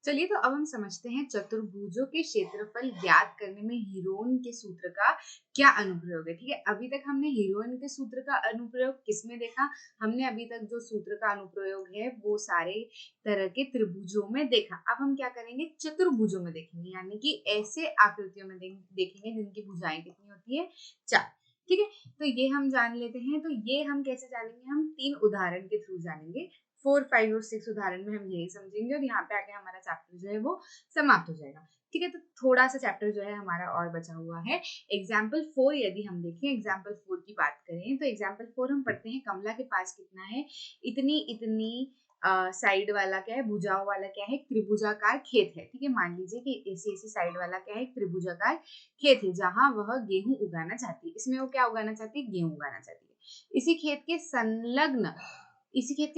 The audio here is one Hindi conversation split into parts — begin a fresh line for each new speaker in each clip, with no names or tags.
चलिए तो अब हम समझते हैं चतुर्भुजों के क्षेत्रफल ज्ञात करने में हीरोन के सूत्र का क्या अनुप्रयोग है। ठीक है, अभी तक हमने हीरोन के सूत्र का अनुप्रयोग किसमें देखा? हमने अभी तक जो सूत्र का अनुप्रयोग है वो सारे तरह के त्रिभुजों में देखा। अब हम क्या करेंगे, चतुर्भुजों में देखेंगे, यानी कि ऐसे आकृतियों में देखेंगे जिनकी भुजाएं कितनी होती है, 4। ठीक है, तो ये हम जान लेते हैं। तो ये हम कैसे जानेंगे? हम 3 उदाहरण के थ्रू जानेंगे। 4, 5 और 6 उदाहरण में हम यही समझेंगे और यहाँ पे आके हमारा चैप्टर जो है वो समाप्त हो जाएगा। ठीक है, तो थोड़ा सा चैप्टर जो है हमारा और बचा हुआ है। एग्जाम्पल 4 यदि हम देखें, एग्जाम्पल 4 की बात करें तो एग्जाम्पल 4 हम पढ़ते हैं, कमला के पास कितना है, इतनी इतनी साइड वाला क्या है, भुजाओं वाला क्या है, त्रिभुजाकार खेत है। ठीक है, मान लीजिए कि ऐसी ऐसी साइड वाला क्या है, त्रिभुजाकार खेत है जहां वह गेहूं उगाना चाहती है। इसमें वो क्या उगाना चाहती है, गेहूं उगाना चाहती है। इसी खेत के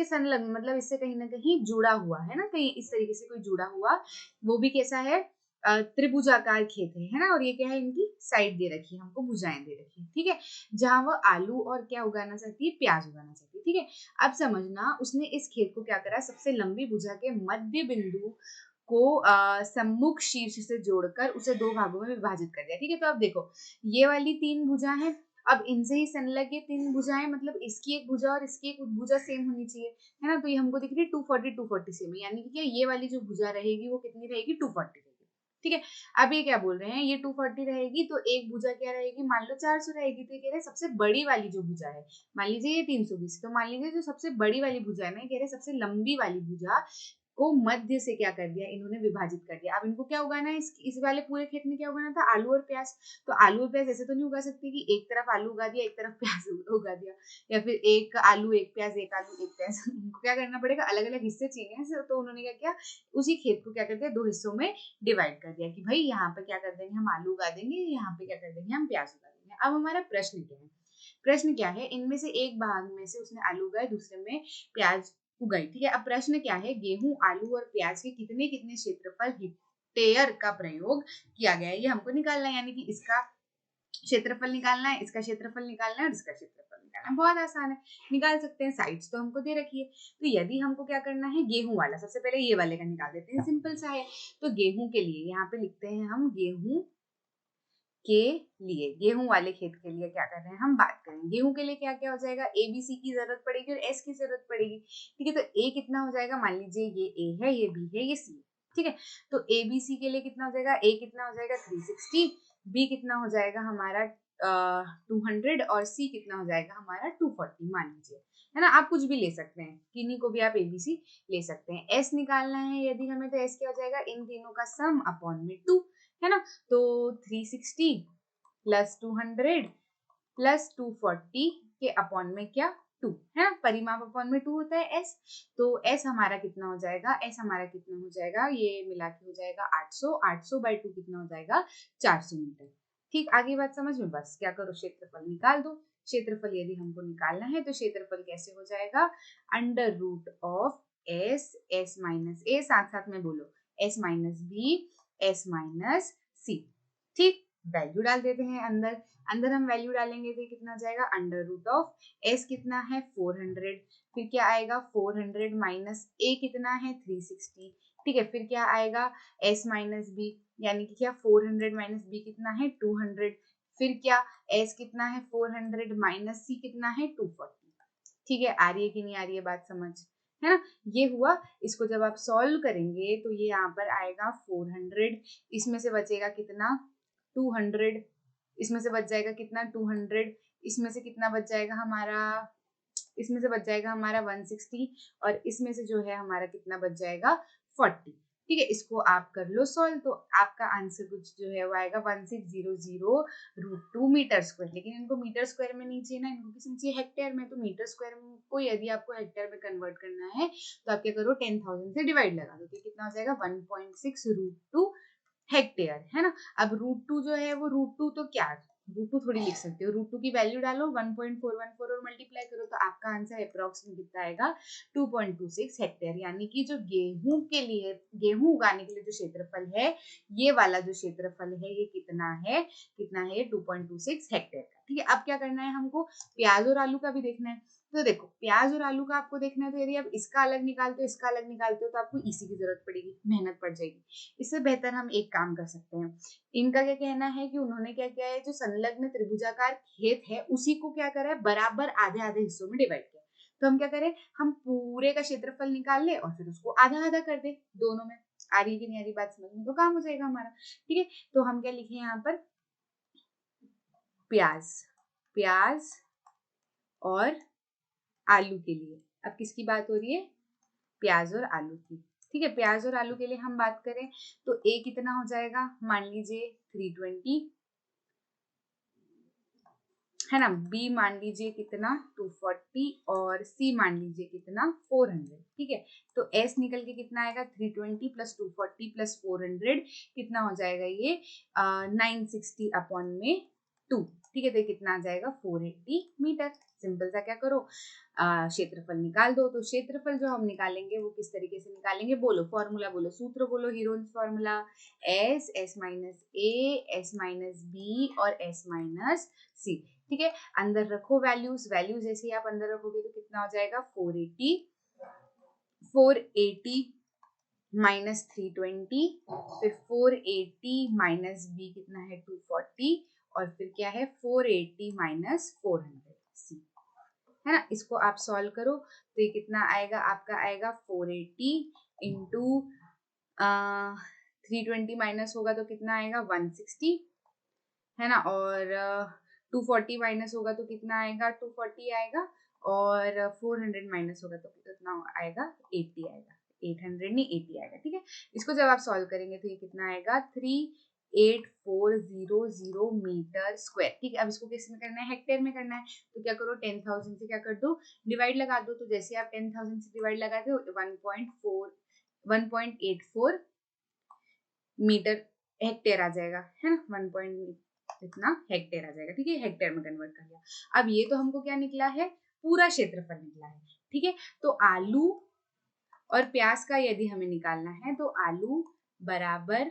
संलग्न मतलब इससे कहीं ना कहीं जुड़ा हुआ है ना, कहीं इस तरीके से कोई जुड़ा हुआ, वो भी कैसा है, त्रिभुजाकार खेत है ना। और ये क्या है, इनकी साइड दे रखी है, हमको भुजाएं दे रखी है। ठीक है, जहां वो आलू और क्या उगाना चाहती है, प्याज उगाना चाहती है। ठीक है, अब समझना, उसने इस खेत को क्या करा, सबसे लंबी भुजा के मध्य बिंदु को सम्मुख शीर्ष से जोड़कर उसे 2 भागों में विभाजित कर दिया। ठीक है, तो अब देखो, ये वाली 3 भुजा है, अब इनसे ही संलग्न ये 3 भुजाएं, मतलब इसकी एक भुजा और इसकी एक भुजा सेम होनी चाहिए, है ना। तो ये हमको दिख रही है 240 240 सेम, यानी कि क्या, ये वाली जो भुजा रहेगी वो कितनी रहेगी, 240 रहेगी। ठीक है, अब ये क्या बोल रहे हैं, ये 240 रहेगी तो एक भुजा क्या रहेगी, मान लो 400 रहेगी। तो ये कह रहे हैं सबसे बड़ी वाली जो भुजा है, मान लीजिए ये 320, तो मान लीजिए जो सबसे बड़ी वाली भुजा है ना, कह रहे हैं सबसे लंबी वाली भुजा को मध्य से क्या कर दिया, इन्होंने विभाजित कर दिया। अब इनको क्या उगाना है, इस वाले पूरे खेत में क्या उगाना था, आलू और प्याज। तो आलू और प्याज ऐसे तो नहीं उगा सकती कि एक तरफ आलू उगा दिया एक तरफ प्याज उगा दिया, या फिर एक आलू एक प्याज एक आलू एक प्याज। उनको क्या करना पड़ेगा, अलग अलग हिस्से चाहिए। तो उन्होंने क्या किया, उसी खेत को क्या कर दिया, 2 हिस्सों में डिवाइड कर दिया कि भाई यहाँ पे क्या कर देंगे, हम आलू उगा देंगे, यहाँ पे क्या कर देंगे, हम प्याज उगा देंगे। अब हमारा प्रश्न क्या है, प्रश्न क्या है, इनमें से एक भाग में से उसने आलू उगाए, दूसरे में प्याज उगाई। ठीक है, अब प्रश्न क्या है, गेहूं आलू और प्याज के कितने कितने क्षेत्रफल हेक्टेयर का प्रयोग किया गया है, ये हमको निकालना है। यानी कि इसका क्षेत्रफल निकालना है, इसका क्षेत्रफल निकालना है और इसका क्षेत्रफल निकालना है। बहुत आसान है, निकाल सकते हैं। साइड्स तो हमको दे रखी है। तो यदि हमको क्या करना है, गेहूं वाला, सबसे पहले ये वाले का निकाल देते हैं, सिंपल सा है। तो गेहूं के लिए यहाँ पे लिखते हैं हम, गेहूं के लिए, गेहूं वाले खेत के लिए क्या कर रहे हैं, हम बात करें गेहूं के लिए क्या क्या हो जाएगा, ए बी सी की जरूरत पड़ेगी और एस की जरूरत पड़ेगी। ठीक है, तो ए कितना हो जाएगा, मान लीजिए ये ए है, ये बी है, ये सी है। ठीक है, तो ए बी सी के लिए कितना हो जाएगा, ए कितना हो जाएगा 360, बी कितना हो जाएगा हमारा 200 और सी कितना हो जाएगा हमारा 240, मान लीजिए, है ना। आप कुछ भी ले सकते हैं, किन्हीं को भी आप एबीसी ले सकते हैं। एस निकालना है यदि हमें, तो एस क्या हो जाएगा, इन तीनों का सम अपॉन में 2, है ना। तो 360 प्लस 200 प्लस 240 के अपॉन में क्या, 2, है ना। परिमाप अपॉन में 2 होता है एस। तो एस हमारा कितना हो जाएगा, एस हमारा कितना हो जाएगा, ये मिला के हो जाएगा 800, 800 बाई 2 कितना हो जाएगा, 400 मीटर। ठीक, आगे बात समझ में, बस क्या करो, क्षेत्रफल निकाल दो। क्षेत्रफल यदि हमको निकालना है तो क्षेत्रफल कैसे हो जाएगा, under root of S, S minus A, साथ साथ में बोलो, S minus B, S minus C. ठीक, वैल्यू डाल देते हैं अंदर, अंदर हम वैल्यू डालेंगे तो कितना जाएगा, अंडर रूट ऑफ एस कितना है 400, फिर क्या आएगा 400 माइनस ए कितना है 360। ठीक है, फिर क्या आएगा एस माइनस बी, यानी कि क्या 400 माइनस बी कितना है 200, फिर क्या एस कितना है 400 माइनस सी कितना है 240। ठीक है, आ रही है कि नहीं आ रही है बात समझ, है ना। ये हुआ, इसको जब आप सॉल्व करेंगे तो ये यहाँ पर आएगा 400, इसमें से बचेगा कितना 200, इसमें से बच जाएगा कितना 200, इसमें से कितना बच जाएगा हमारा, इसमें से बच जाएगा हमारा 160, और इसमें से जो है हमारा कितना बच जाएगा 40। ठीक है, इसको आप कर लो सॉल्व, तो आपका आंसर कुछ जो है वो आएगा 1600√2 मीटर स्क्वायर। लेकिन इनको मीटर स्क्वायर में नहीं चाहिए ना, इनको किस में चाहिए, हेक्टेयर में। तो मीटर स्क्वायर को यदि आपको हेक्टेयर में कन्वर्ट करना है तो आप क्या करो, 10,000 से डिवाइड लगा दो, तो कितना हो जाएगा 1.6√2 हेक्टेयर, है ना। अब √2 जो है वो √2 तो क्या, √2 थोड़ी लिख सकते हो, √2 की वैल्यू डालो 1.414 और मल्टीप्लाई करो, तो आपका आंसर अप्रॉक्स में कितना आएगा 2.26 हेक्टेयर। यानी कि जो गेहूं के लिए, गेहूं उगाने के लिए जो क्षेत्रफल है, ये वाला जो क्षेत्रफल है ये कितना है, कितना है 2.26 हेक्टेयर का। ठीक है, अब क्या करना है हमको, प्याज और आलू का भी देखना है। तो देखो प्याज और आलू का आपको देखना है, तो यदि आप इसका अलग निकालते हो, इसका अलग निकालते हो, तो आपको इसी की जरूरत पड़ेगी, मेहनत पड़ जाएगी। इससे बेहतर हम एक काम कर सकते हैं। इनका क्या कहना है कि उन्होंने क्या किया है, जो संलग्न त्रिभुजाकार खेत है उसी को क्या करा है, बराबर आधे आधे हिस्सों में डिवाइड किया। तो हम क्या करें, हम पूरे का क्षेत्रफल निकाल ले और फिर उसको आधा आधा कर दे दोनों में। आ रही कि नहीं आ रही बात समझ में, तो काम हो जाएगा हमारा। ठीक है, तो हम क्या लिखे यहाँ पर, प्याज, प्याज और आलू के लिए। अब किसकी बात हो रही है, प्याज और आलू की। ठीक है, प्याज और आलू के लिए हम बात करें तो ए कितना हो जाएगा, मान लीजिए 320, है ना। बी मान लीजिए कितना 240 और सी मान लीजिए कितना 400। ठीक है, तो एस निकल के कितना आएगा, 320 प्लस 240 प्लस 400 कितना हो जाएगा ये 960 अपॉन में 2। ठीक है, तो कितना आ जाएगा 480 मीटर। सिंपल सा क्या करो, क्षेत्रफल निकाल दो। तो क्षेत्रफल जो हम निकालेंगे वो किस तरीके से निकालेंगे, बोलो फॉर्मूला, बोलो सूत्र, बोलो Heron's formula, S, S minus A, S minus B और एस माइनस सी। ठीक है, अंदर रखो वैल्यूज, वैल्यूज जैसे ही आप अंदर रखोगे तो कितना हो जाएगा 480, 480 माइनस 320, फिर 480 माइनस बी कितना है 240 और फिर क्या है 480 माइनस 400 सी, है ना। इसको आप सॉल्व करो तो ये कितना आएगा, आपका आएगा 480 इंटू 320 माइनस होगा तो कितना आएगा 160, है ना। और 240 माइनस होगा तो कितना आएगा 240 आएगा, और 400 माइनस होगा तो कितना आएगा 80 आएगा, 800 नहीं 80 आएगा। ठीक है, इसको जब आप सॉल्व करेंगे तो ये कितना आएगा 38400 मीटर स्क्वायर। ठीक है, अब इसको किस में करना है, हेक्टेयर में करना है। तो क्या करो 10,000 से क्या कर दो, डिवाइड लगा दो। तो जैसे आप 10,000 से डिवाइड लगाते हो 1.84 मीटर हेक्टेयर आ जाएगा, है ना। 1 इतना हेक्टेयर आ जाएगा। ठीक है, हेक्टेयर में कन्वर्ट कर लिया। अब ये तो हमको क्या निकला है, पूरा क्षेत्रफल निकला है। ठीक है, तो आलू और प्याज का यदि हमें निकालना है तो आलू बराबर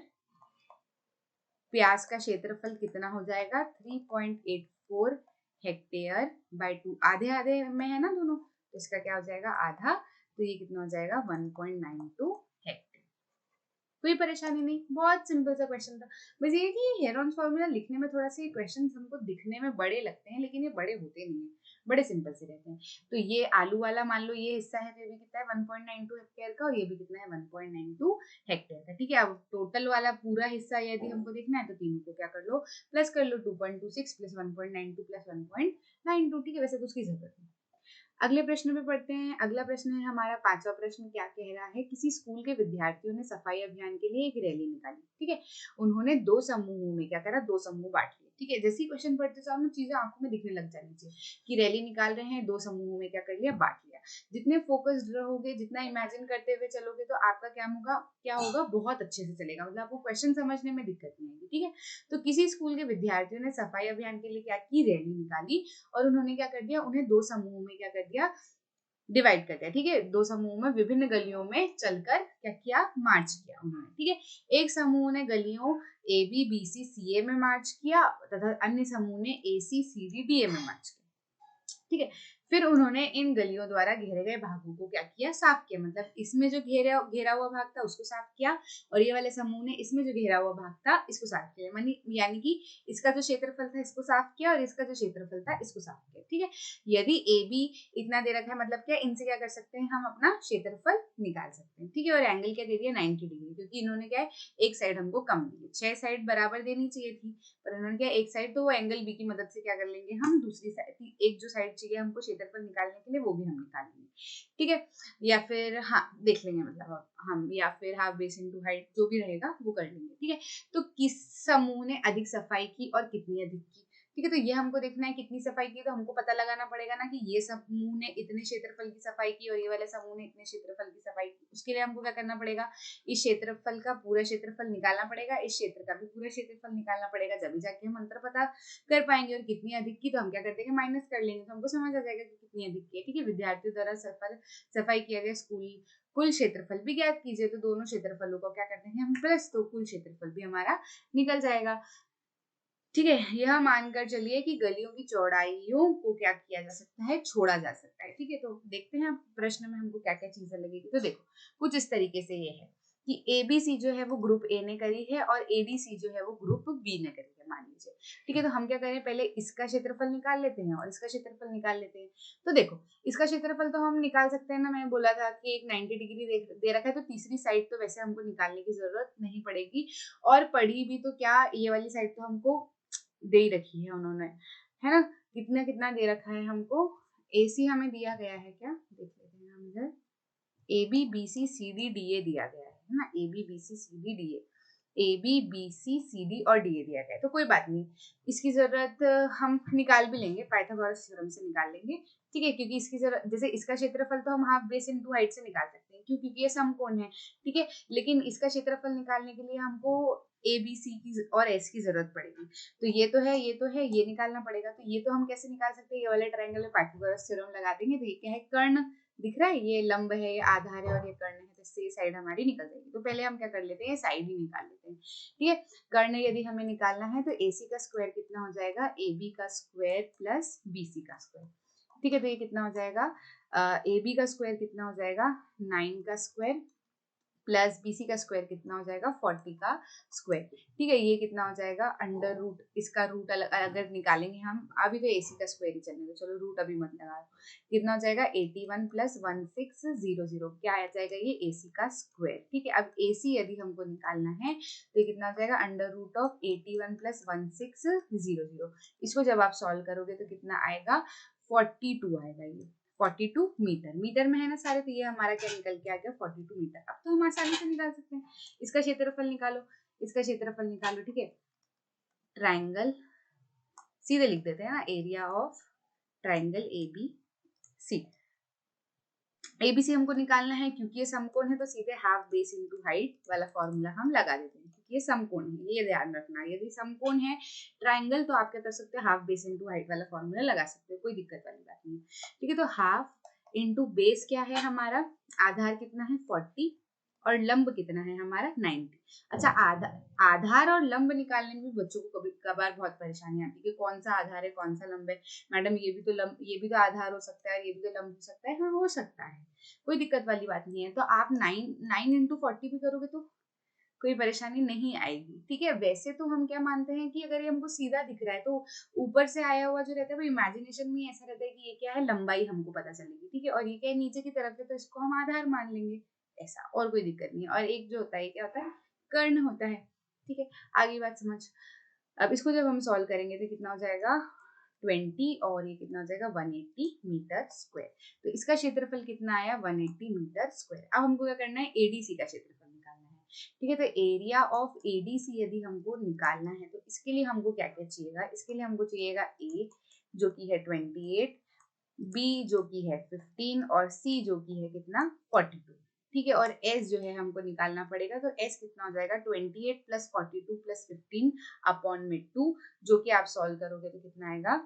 प्याज का क्षेत्रफल कितना हो जाएगा 3.84 हेक्टेयर बाय 2, आधे आधे में है ना दोनों, तो इसका क्या हो जाएगा आधा, तो ये कितना हो जाएगा 1.92 हेक्टेयर। कोई परेशानी नहीं, बहुत सिंपल सा क्वेश्चन था। बस ये कि हेरोन्स फॉर्मूला लिखने में थोड़ा सा ये क्वेश्चन हमको दिखने में बड़े लगते हैं, लेकिन ये बड़े होते नहीं है, बड़े सिंपल से रहते हैं। तो ये आलू वाला मान लो ये हिस्सा है, तो ये भी कितना है 1.92 हेक्टेयर का, और ये भी कितना है 1.92 हेक्टेयर का। ठीक है, अब टोटल वाला पूरा हिस्सा यदि हमको देखना है तो तीनों को क्या कर लो, प्लस कर लो, 2.26 प्लस 1.92 प्लस 1.92। ठीक है, वैसे कुछ की जरूरत नहीं। अगले प्रश्न पे पढ़ते हैं। अगला प्रश्न है हमारा 5वां प्रश्न, क्या कह रहा है, किसी स्कूल के विद्यार्थियों ने सफाई अभियान के लिए एक रैली निकाली। ठीक है, उन्होंने 2 समूहों में क्या करा, 2 समूह बांट लिए। ठीक है, जैसे ही क्वेश्चन पढ़ते तो हमें चीजें आंखों में दिखने लग जानी चाहिए कि रैली निकाल रहे हैं, 2 समूहों में क्या कर लिया, बांट लिया। जितने फोकस्ड रहोगे, जितना इमेजिन करते हुए चलोगे तो आपका क्या होगा, बहुत अच्छे से चलेगा, मतलब आपको क्वेश्चन समझने में दिक्कत नहीं आएगी। ठीक है, तो किसी स्कूल के विद्यार्थियों ने सफाई अभियान के लिए क्या की, रैली निकाली, और उन्होंने क्या कर दिया, उन्हें 2 समूहों में क्या कर दिया, डिवाइड कर दिया। ठीक है, 2 समूहों में विभिन्न गलियों में चलकर क्या किया, मार्च किया उन्होंने। ठीक है, एक समूह ने गलियों ए बी बी सी सी ए में मार्च किया तथा अन्य समूह ने ए सी सी डी डी ए में मार्च किया। ठीक है, फिर उन्होंने इन गलियों द्वारा घेरे गए भागों को क्या किया, साफ किया। मतलब इसमें जो घेरा हुआ भाग था उसको साफ किया, और ये वाले समूह ने इसमें जो घेरा हुआ भाग था इसको साफ किया। यानी कि इसका जो क्षेत्रफल था इसको साफ किया, और इसका जो क्षेत्रफल था इसको साफ किया। ठीक है, यदि ए बी इतना दे रखा है, मतलब क्या, इनसे क्या कर सकते हैं, हम अपना क्षेत्रफल निकाल सकते हैं। ठीक है, और एंगल क्या दे दिया 90 डिग्री, क्योंकि इन्होंने क्या है, एक साइड हमको कम दी, 6 साइड बराबर देनी चाहिए थी, पर उन्होंने क्या एक साइड, तो वो एंगल बी की मदद से क्या कर लेंगे, हम दूसरी साइड, एक जो साइड चाहिए हमको क्षेत्रफल निकालने के लिए वो भी हम निकाल लेंगे। ठीक है, या फिर हाँ देख लेंगे, मतलब अब हम, या फिर हाफ बेस इनटू हाइट जो भी रहेगा वो कर लेंगे। ठीक है, तो किस समूह ने अधिक सफाई की और कितनी अधिक की। ठीक है, तो ये हमको देखना है कितनी सफाई की, तो हमको पता लगाना पड़ेगा ना कि ये समूह ने इतने क्षेत्रफल की सफाई की और ये वाले समूह ने इतने क्षेत्रफल की सफाई की। उसके लिए हमको क्या करना पड़ेगा, इस क्षेत्रफल का पूरा क्षेत्रफल निकालना पड़ेगा, इस क्षेत्र का भी पूरा क्षेत्रफल निकालना पड़ेगा, जब जाके हम अंतर पता कर पाएंगे। और कितनी अधिक की तो हम क्या कर देंगे, माइनस कर लेंगे, तो हमको समझ आ जाएगा कि कितनी अधिक की है। ठीक है, विद्यार्थियों द्वारा सफाई किया गया स्कूल कुल क्षेत्रफल भी ज्ञात कीजिए। तो दोनों क्षेत्रफलों को क्या करते हैं हम प्लस, तो कुल क्षेत्रफल भी हमारा निकल जाएगा। ठीक है, यह मानकर चलिए कि गलियों की चौड़ाइयों को क्या किया जा सकता है, छोड़ा जा सकता है। ठीक है, तो देखते हैं प्रश्न में हमको क्या क्या चीजें लगेगी। तो देखो कुछ इस तरीके से ये है कि एबीसी जो है वो ग्रुप ए ने करी है और एडीसी जो है वो ग्रुप बी ने करी है, मान लीजिए। ठीक है, तो हम क्या करें, पहले इसका क्षेत्रफल निकाल लेते हैं और इसका क्षेत्रफल निकाल लेते हैं। तो देखो इसका क्षेत्रफल तो हम निकाल सकते हैं ना, मैंने बोला था कि एक 90 डिग्री दे रखा है, तो तीसरी साइड तो वैसे हमको निकालने की जरूरत नहीं पड़ेगी, और पड़ी भी तो क्या, ये वाली साइड तो हमको दे ही रखी है उन्होंने, है ना। कितना कितना दे रखा है हमको, एसी हमें दिया गया है, क्या देख लेते हैं हम इधर, A B B C C D D A दिया गया है ना, A B B C C D D A B B C C D और डी ए दिया गया है। तो कोई बात नहीं, इसकी जरूरत हम निकाल भी लेंगे, पाइथागोरस थ्योरम से निकाल लेंगे। ठीक है, क्योंकि इसकी जरूरत, जैसे इसका क्षेत्रफल तो हम हाफ बेस इनटू हाइट से निकाल सकते हैं, क्यों, क्योंकि ये समकोण है। ठीक है, लेकिन इसका क्षेत्रफल निकालने के लिए हमको ए बी सी की और एस की जरूरत पड़ेगी। तो ये तो है, ये तो है, ये निकालना पड़ेगा। तो ये तो हम कैसे निकाल सकते हैं, ये वाले ट्रायंगल में पाइथागोरस थ्योरम लगा देंगे। तो ये क्या है, कर्ण दिख रहा है, ये लंब है, ये आधार है और ये कर्ण है, तो इससे ये साइड हमारी निकल जाएगी। तो पहले हम क्या कर लेते हैं, साइड ही निकाल लेते हैं। ठीक है, कर्ण यदि हमें निकालना है तो AC का स्क्वायर कितना हो जाएगा, AB का स्क्वायर प्लस BC का स्क्वायर। ठीक है, तो ये कितना हो जाएगा, AB का स्क्वायर कितना हो जाएगा, 9 का स्क्वायर प्लस BC का स्क्वायर कितना हो जाएगा, 40 का स्क्वायर। ठीक है, ये कितना हो जाएगा, अंडर रूट, इसका रूट अगर निकालेंगे हम, अभी तो AC का स्क्वायर ही चलने दो, चलो रूट अभी मत लगाओ। कितना हो जाएगा, 81 प्लस 1600, क्या आ जाएगा, ये AC का स्क्वायर। ठीक है, अब AC यदि हमको निकालना है तो ये कितना हो जाएगा, अंडर रूट ऑफ 81 प्लस 1600। इसको जब आप सॉल्व करोगे तो कितना आएगा, 42 आएगा, ये 42 मीटर, मीटर में है ना सारे, तो ये हमारा क्या निकल के आ गया, 42 मीटर। अब तो हम आसानी से निकाल सकते हैं, इसका क्षेत्रफल निकालो, इसका क्षेत्रफल निकालो। ठीक है, ट्रायंगल, सीधे लिख देते हैं ना, area of triangle ABC। ABC हमको निकालना है, क्योंकि ये समकोण है तो सीधे हाफ बेस इनटू हाइट वाला फॉर्मूला हम लगा देते हैं, क्योंकि ये समकोण है, ये ध्यान रखना। यदि समकोण है ट्रायंगल तो आप क्या कर सकते हैं, हाफ बेस इनटू हाइट वाला फॉर्मूला लगा सकते हो, कोई दिक्कत वाली बात नहीं। ठीक है, तो हाफ इनटू बेस क्या है हमारा, आधार कितना है 40 और लंब कितना है हमारा 90। अच्छा, आधार और लंब निकालने में भी बच्चों को कभी कभार बहुत परेशानी आती है कि कौन सा आधार है कौन सा लंब है, मैडम ये भी तो लंब, ये भी तो आधार हो सकता है, ये भी तो लंब हो सकता है। हाँ, हो सकता है, कोई दिक्कत वाली बात नहीं है। तो आप 9 इंटू 40 भी करोगे तो कोई परेशानी नहीं आएगी। ठीक है, वैसे तो हम क्या मानते हैं कि अगर ये हमको सीधा दिख रहा है तो ऊपर से आया हुआ जो रहता है वो इमेजिनेशन में ऐसा रहता है कि ये क्या है, लंबाई हमको पता चलेगी। ठीक है, और ये क्या है, नीचे की तरफ है तो इसको हम आधार मान लेंगे, ऐसा, और कोई दिक्कत नहीं है। और एक जो होता है क्या होता है, कर्ण होता है। ठीक है, आगे बात समझ। अब इसको जब हम सॉल्व करेंगे तो कितना हो जाएगा, 20 और ये कितना हो जाएगा, 180 मीटर स्क्वायर। तो इसका क्षेत्रफल कितना आया, 180 मीटर स्क्वायर। अब हमको क्या करना है, एडीसी का क्षेत्रफल निकालना है। ठीक है, तो एरिया ऑफ एडीसी यदि हमको निकालना है तो इसके लिए हमको क्या क्या चाहिएगा, इसके लिए हमको चाहिएगा ए जो कि है 28, बी जो कि है 15 और सी जो कि है कितना, 42। ठीक है, और एस जो है हमको निकालना पड़ेगा। तो एस कितना हो जाएगा, 28 प्लस 42 प्लस 15 अपॉन में 2, जो कि आप सॉल्व करोगे तो कितना आएगा,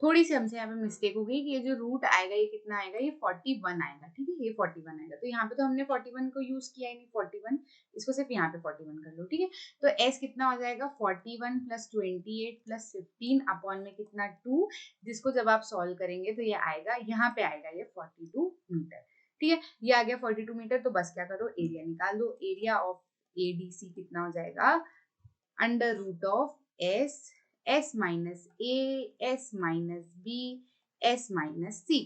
थोड़ी सी हमसे यहाँ पे मिस्टेक हो गई कि ये जो रूट आएगा ये कितना आएगा, ये 41 आएगा। ठीक है, ये 41 आएगा, तो यहाँ पे तो हमने 41 को यूज किया ही नहीं, 41, इसको सिर्फ यहाँ पे 41 कर लो। ठीक है, तो s कितना हो जाएगा, 41 प्लस 28 प्लस 15 अपॉन में कितना 2, जिसको जब आप सॉल्व करेंगे तो ये आएगा, यहाँ पे आएगा ये 42 मीटर। ठीक है, ये आ गया 42 मीटर। तो बस क्या करो, एरिया निकाल दो। एरिया ऑफ एडीसी कितना हो जाएगा, under root of S minus A, S minus B, S minus C.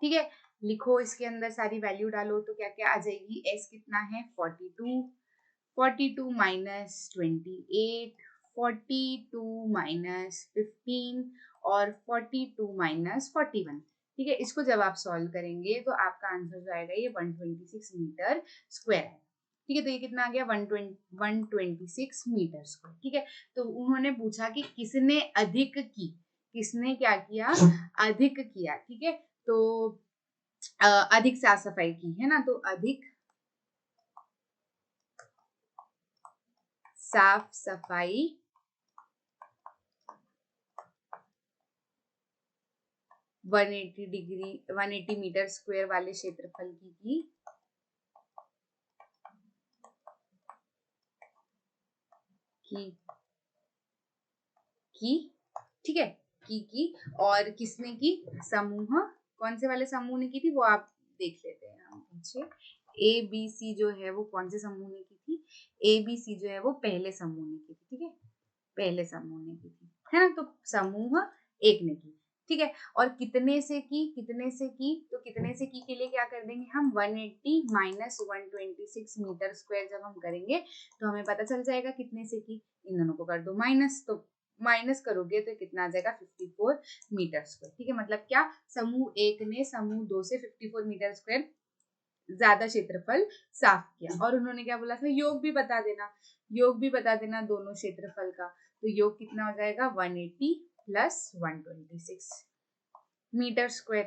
ठीक है, लिखो, इसके अंदर सारी वैल्यू डालो तो क्या क्या आ जाएगी, एस कितना है 42, 42 माइनस 28, 42 माइनस 15 और 42 माइनस 41। ठीक है, इसको जब आप सॉल्व करेंगे तो आपका आंसर जो आएगा ये 126 मीटर स्क्वायर है। ठीक है, तो ये कितना आ गया, 126 मीटर स्क्वायर। ठीक है, तो उन्होंने पूछा कि किसने अधिक की, किसने क्या किया, अधिक किया। ठीक है, तो अधिक साफ सफाई की है ना, तो अधिक साफ सफाई 180 मीटर स्क्वायर वाले क्षेत्रफल की की, ठीक है, की और किसने की, समूह, कौन से वाले समूह ने की थी वो आप देख लेते हैं हम पीछे। ए बी सी जो है वो कौन से समूह ने की थी, ए बी सी जो है वो पहले समूह ने की थी, ठीक है, पहले समूह ने की थी, है ना, तो समूह एक ने की, ठीक है, और कितने से की, कितने से की, तो कितने से की के लिए क्या कर देंगे हम, 180 माइनस 126 मीटर स्क्वायर जब हम करेंगे तो हमें पता चल जाएगा कितने से की, इन दोनों को कर दो माइनस, तो माइनस करोगे तो कितना आ जाएगा 54 मीटर स्क्वायर, ठीक है, मतलब क्या, समूह एक ने समूह दो से 54 मीटर स्क्वायर ज्यादा क्षेत्रफल साफ किया, और उन्होंने क्या बोला था, योग भी बता देना, योग भी बता देना दोनों क्षेत्रफल का, तो योग कितना हो जाएगा 180 प्लस 126 मीटर स्क्वायर,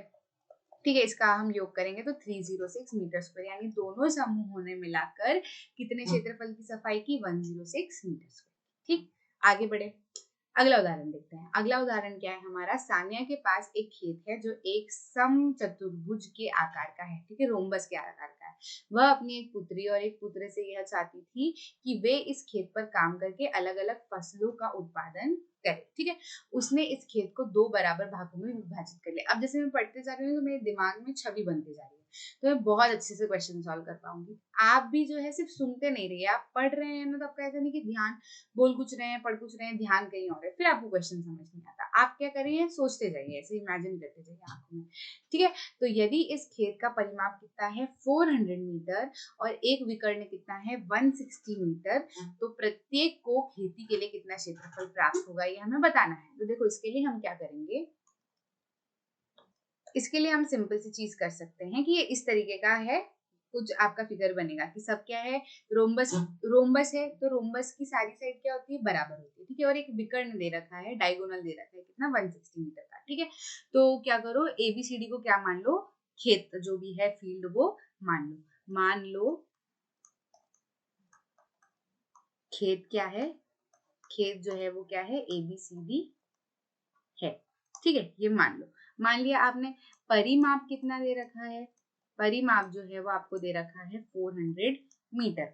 ठीक है, इसका हम योग करेंगे तो 306 मीटर स्क्वायर, यानी दोनों समूहों ने मिलाकर कितने क्षेत्रफल की सफाई की, 106 मीटर स्क्वायर, ठीक, आगे बढ़े, अगला उदाहरण देखते हैं। अगला उदाहरण क्या है हमारा, सानिया के पास एक खेत है जो एक समचतुर्भुज के आकार का है, ठीक है, रोम्बस के आकार का है। वह अपनी एक पुत्री और एक पुत्र से यह चाहती थी कि वे इस खेत पर काम करके अलग अलग फसलों का उत्पादन करें, ठीक है, उसने इस खेत को 2 बराबर भागों में विभाजित कर लिया। अब जैसे मैं पढ़ते जा रही हूँ तो मेरे दिमाग में छवि बनती जा रही है, तो मैं बहुत अच्छे से क्वेश्चन सॉल्व कर पाऊंगी। आप भी जो है सिर्फ सुनते नहीं रहिए, आप पढ़ रहे हैं ना, तो आपका ऐसा नहीं कि ध्यान बोल कुछ रहे हैं, पढ़ कुछ रहे हैं, ध्यान कहीं और है, फिर आपको क्वेश्चन समझ नहीं आता। आप क्या करिए, सोचते जाइए, ऐसे इमेजिन करते जाइए आंखों में, ठीक है, तो यदि इस खेत का परिमाप कितना है 400 मीटर और एक विकर्ण कितना है 160 मीटर, तो प्रत्येक को खेती के लिए कितना क्षेत्रफल प्राप्त होगा ये हमें बताना है। तो देखो इसके लिए हम क्या करेंगे, इसके लिए हम सिंपल सी चीज कर सकते हैं कि ये इस तरीके का है, कुछ आपका फिगर बनेगा कि सब क्या है, रोम्बस, रोम्बस है तो रोम्बस की सारी साइड क्या होती है, बराबर होती है, ठीक है, और एक विकर्ण दे रखा है, डायगोनल दे रखा है कितना 160 मीटर का, ठीक है, तो क्या करो, एबीसीडी को क्या मान लो, खेत जो भी है फील्ड वो मान लो खेत क्या है, खेत जो है वो क्या है, एबीसीडी है, ठीक है, ये मान लो, मान लिया आपने। परिमाप कितना दे रखा है, परिमाप जो है वो आपको दे रखा है 400 मीटर,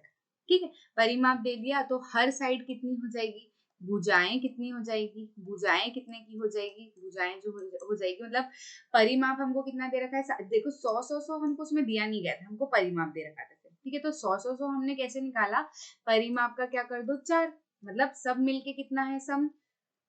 ठीक है, परिमाप दे दिया तो हर साइड कितनी हो जाएगी, भुजाएं कितनी हो जाएगी, भुजाएं कितने की हो जाएगी, भुजाएं जो हो जाएगी, मतलब परिमाप हमको कितना दे रखा है, देखो 100 हमको उसमें दिया नहीं गया था, हमको परिमाप दे रखा था, ठीक है, तो 100 हमने कैसे निकाला, परिमाप का क्या कर दो 4, मतलब सब मिलके कितना है, सम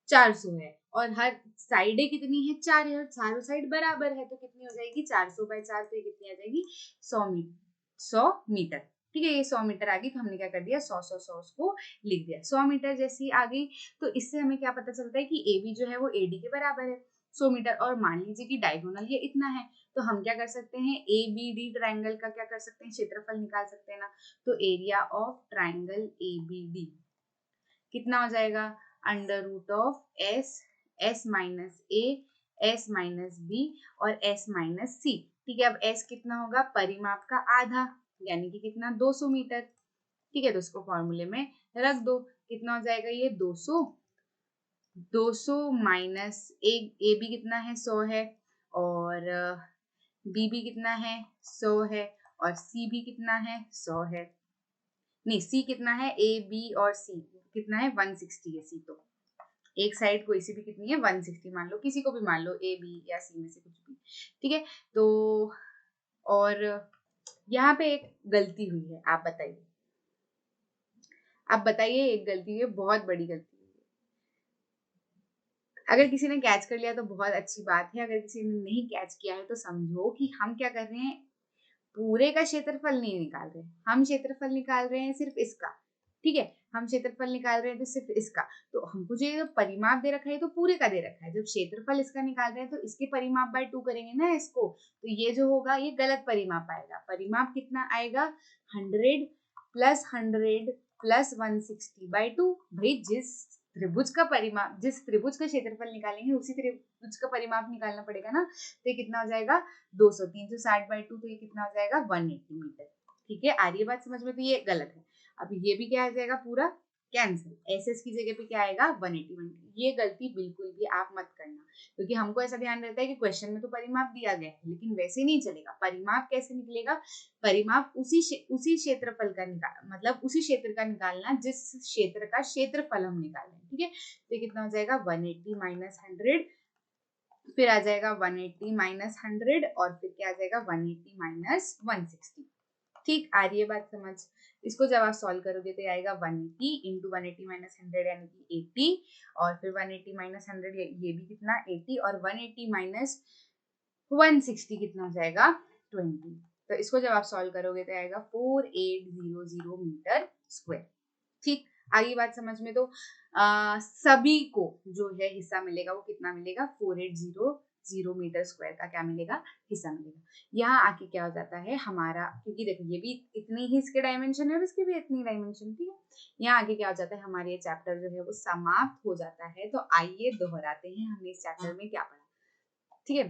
400 है, और हर साइडे कितनी है 4 है, और चारों साइड बराबर है, तो कितनी हो जाएगी 400/4, तो ये कितनी आ जाएगी 100 मीटर, ठीक है, ये 100 मीटर आ गई, तो हमने क्या कर दिया 100 उसको लिख दिया, 100 मीटर जैसी आ गई, तो इससे हमें क्या पता चलता है कि ए बी जो है वो ए डी के बराबर है 100 मीटर, और मान लीजिए कि डायगोनल ये इतना है, तो हम क्या कर सकते हैं, ए बी डी ट्राइंगल का क्या कर सकते हैं, क्षेत्रफल निकाल सकते हैं ना, तो area of triangle A B D कितना हो जाएगा, under root of S minus A, S minus B और एस माइनस सी, ठीक है, अब एस कितना होगा, परिमाप का आधा, यानी कि कितना 200 मीटर, ठीक है, तो इसको फॉर्मूले में रख दो, कितना हो जाएगा ये 200 माइनस ए बी कितना है 100 है, और बी भी कितना है 100 है, और सी भी कितना है 100 है, नहीं सी कितना है, ए बी और सी कितना है 160 है, सी तो एक साइड कोई सी भी कितनी है 160 मान लो, किसी को भी मान लो ए बी या सी में से कुछ भी, ठीक है, तो और यहाँ पे एक गलती हुई है, आप बताइए, आप बताइए, एक गलती हुई है, बहुत बड़ी गलती हुई है, अगर किसी ने कैच कर लिया तो बहुत अच्छी बात है, अगर किसी ने नहीं कैच किया है तो समझो कि हम क्या कर रहे हैं, पूरे का क्षेत्रफल नहीं निकाल रहे, हम क्षेत्रफल निकाल रहे हैं सिर्फ इसका, ठीक है, हम क्षेत्रफल निकाल रहे हैं तो सिर्फ इसका, तो हमको जो परिमाप दे रखा है तो पूरे का दे रखा है, जब क्षेत्रफल इसका निकाल रहे हैं तो इसके परिमाप बाय 2 करेंगे ना इसको, तो ये जो होगा ये गलत परिमाप आएगा, परिमाप कितना आएगा 100 प्लस 100 प्लस 160/2, भाई जिस त्रिभुज का परिमाप, जिस त्रिभुज का क्षेत्रफल निकालेंगे उसी त्रिभुज का परिमाप निकालना पड़ेगा ना, तो ये कितना हो जाएगा 200, 360/2, तो ये कितना हो जाएगा 180 मीटर, ठीक है, आ रही है बात समझ में, तो ये गलत है, अब ये भी क्या आ जाएगा पूरा कैंसिल। एस की जगह पे क्या आएगा 180। ये गलती बिल्कुल भी आप मत करना, क्योंकि हमको ऐसा ध्यान रहता है कि क्वेश्चन में तो परिमाप दिया गया है, लेकिन वैसे नहीं चलेगा। परिमाप कैसे निकलेगा? परिमाप उसी क्षेत्रफल का मतलब उसी क्षेत्र का निकालना जिस क्षेत्र का क्षेत्रफल हम निकाल रहे हैं, ठीक है। तो कितना हो जाएगा 180 माइनस 100, फिर आ जाएगा 180 माइनस 100 और फिर क्या आ जाएगा 180 माइनस 160। ठीक, आ रही है बात समझ? इसको जब आप सॉल्व करोगे तो आएगा 180 इंटू 180 माइनस 100 यानी कि 80, और फिर 180 माइनस 100 ये भी कितना 80, और 180 माइनस 160 कितना हो जाएगा 20। तो इसको जब आप सॉल्व करोगे तो आएगा 4800 मीटर स्क्वायर। ठीक, आगे बात समझ में? तो सभी को जो है हिस्सा मिलेगा वो कितना मिलेगा 4800 मीटर स्क्वायर का क्या मिलेगा, हिस्सा मिलेगा। यहाँ आके क्या हो जाता है हमारा, क्योंकि देखो ये भी इतनी ही इसके डायमेंशन है और इसके भी इतनी डायमेंशन, ठीक है। यहाँ आगे क्या हो जाता है हमारे ये चैप्टर जो है वो समाप्त हो जाता है। तो आइए दोहराते हैं हमने इस चैप्टर में क्या पढ़ा, ठीक है।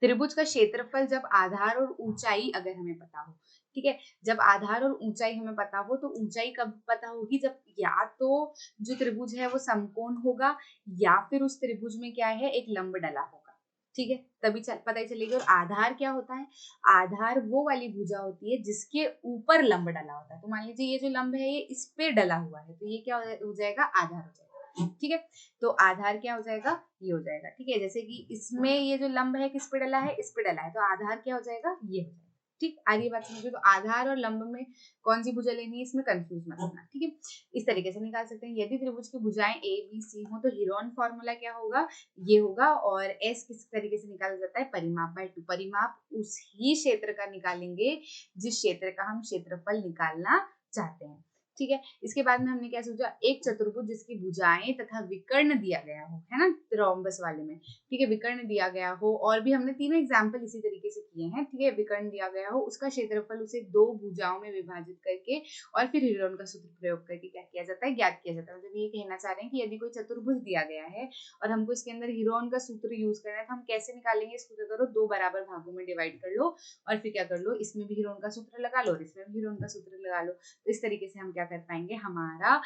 त्रिभुज का क्षेत्रफल जब आधार और ऊंचाई अगर हमें पता हो, ठीक है, जब आधार और ऊंचाई हमें पता हो तो ऊंचाई कब पता होगी? जब या तो जो त्रिभुज है वो समकोण होगा या फिर उस त्रिभुज में क्या है एक लंब डला होगा, ठीक है, तभी पता ही चलेगी। और आधार क्या होता है? आधार वो वाली भुजा होती है जिसके ऊपर लंब डला होता है। तो मान लीजिए ये जो लंब है ये इस पे डला हुआ है, तो ये क्या हो जाएगा आधार हो जाएगा, ठीक है। तो आधार क्या हो जाएगा, ये हो जाएगा, ठीक है। जैसे कि इसमें ये जो लंब है किस पे डला है, इस पे डला है, तो आधार क्या हो जाएगा, ये हो जाएगा। ठीक, आगे बात समझिए। तो आधार और लंब में कौन सी भुजा लेनी है, इसमें कंफ्यूज मत होना, ठीक है। इस तरीके से निकाल सकते हैं। यदि त्रिभुज की भुजाएं ए बी सी हो तो हीरोन फॉर्मूला क्या होगा, ये होगा। और एस किस तरीके से निकाला जाता है, परिमाप बाय 2। परिमाप उस ही क्षेत्र का निकालेंगे जिस क्षेत्र का हम क्षेत्रफल निकालना चाहते हैं, ठीक है। इसके बाद में हमने क्या सोचा, एक चतुर्भुज जिसकी भुजाएं तथा विकर्ण दिया गया हो, है ना, रोम्बस वाले में, ठीक है, विकर्ण दिया गया हो। और भी हमने तीनों एग्जाम्पल इसी तरीके से किए हैं, ठीक है। विकर्ण दिया गया हो, उसका क्षेत्रफल उसे दो भुजाओं में विभाजित करके और फिर हीरोन का सूत्र प्रयोग करके क्या किया जाता है, ज्ञात किया जाता है। मतलब ये कहना चाह रहे हैं कि यदि कोई चतुर्भुज दिया गया है और हमको इसके अंदर हीरोन का सूत्र यूज करना है तो हम कैसे निकालेंगे? इसको क्या करो, दो बराबर भागों में डिवाइड कर लो और फिर क्या कर लो, इसमें भी हीरोन का सूत्र लगा लो और इसमें भी हीरोन का सूत्र लगा लो। तो इस तरीके से हम क्या कर पाएंगे, हमारा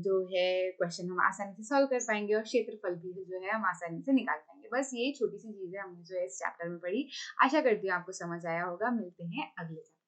जो है क्वेश्चन हम आसानी से सॉल्व कर पाएंगे और क्षेत्रफल भी जो है हम आसानी से निकाल पाएंगे। बस यही छोटी सी चीजें हमने जो है इस चैप्टर में पढ़ी। आशा करती हूँ आपको समझ आया होगा। मिलते हैं अगले चैप्टर।